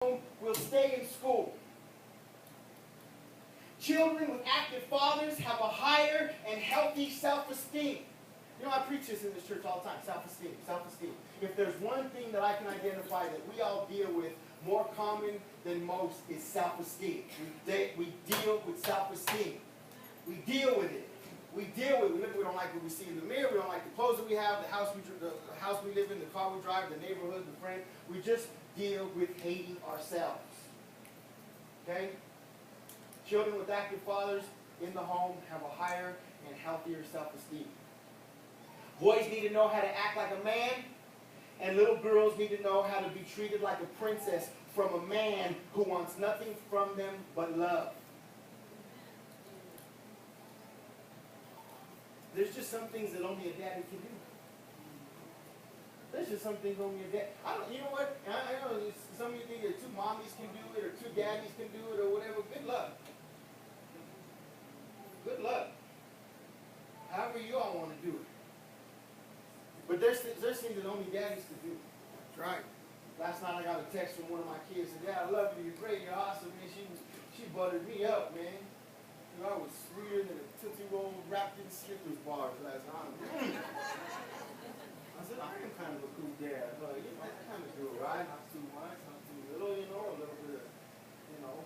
will stay in school. Children with active fathers have a higher and healthy self-esteem. You know, I preach this in this church all the time, self-esteem, self-esteem. If there's one thing that I can identify that we all deal with more common than most is self-esteem. We deal with self-esteem. We deal with it. We deal with it. We don't like what we see in the mirror. We don't like the clothes that we have, the house we live in, the car we drive, the neighborhood, the friend. We just deal with hating ourselves. Okay? Children with active fathers in the home have a higher and healthier self-esteem. Boys need to know how to act like a man, and little girls need to know how to be treated like a princess from a man who wants nothing from them but love. There's just some things that only a daddy can do. There's just some things only a dad. You know what? I know some of you think that two mommies can do it or two daddies can do it or whatever. Good luck. Good luck. However you all want to do it. But there's things that only daddies can do. That's right. Last night I got a text from one of my kids and said, "Dad, I love you. You're great. You're awesome." Man, she buttered me up, man. You know, I was sweeter than a Tootsie Roll wrapped in Snickers bars last night. I said, I am kind of a cool dad. But, you know, I kind of do it, right? Not too much, not too little, you know, a little bit of, you know.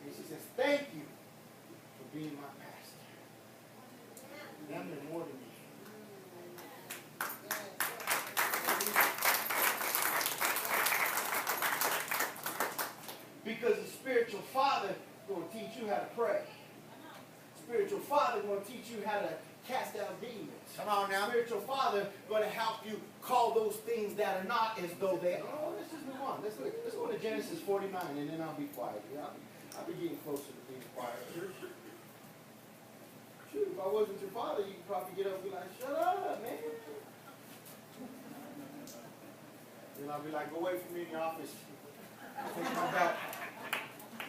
And she says, "Thank you for being my pastor." That meant more than me. Because the spiritual father is going to teach you how to pray. Spiritual father is going to teach you how to cast out demons. Come on now. Spiritual father going to help you call those things that are not as though they are. Oh, let's just move on. Let's go to Genesis 49 and then I'll be quiet. Yeah, I'll be getting closer to being quiet. Shoot, if I wasn't your father, you could probably get up and be like, "Shut up, man." Then I'll be like, "Go away from me in the office. Take my belt."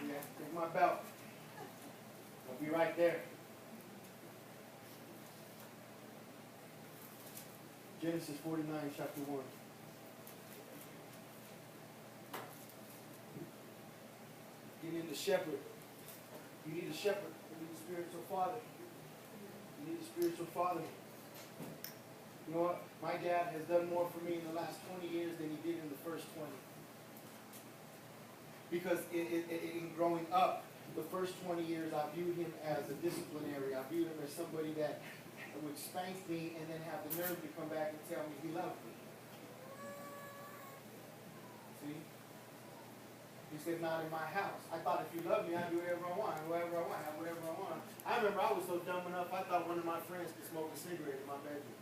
Yeah, take my belt. I'll be right there. Genesis 49, chapter 1. You need a shepherd. You need a shepherd. You need a spiritual father. You need a spiritual father. You know what? My dad has done more for me in the last 20 years than he did in the first 20. Because in growing up, the first 20 years, I viewed him as a disciplinary. I viewed him as somebody that would spank me and then have the nerve to come back and tell me he loved me. See? He said, "Not in my house." I thought if you love me, I'd do whatever I want, whatever I want, have whatever I want. I remember I was so dumb enough, I thought one of my friends could smoke a cigarette in my bedroom.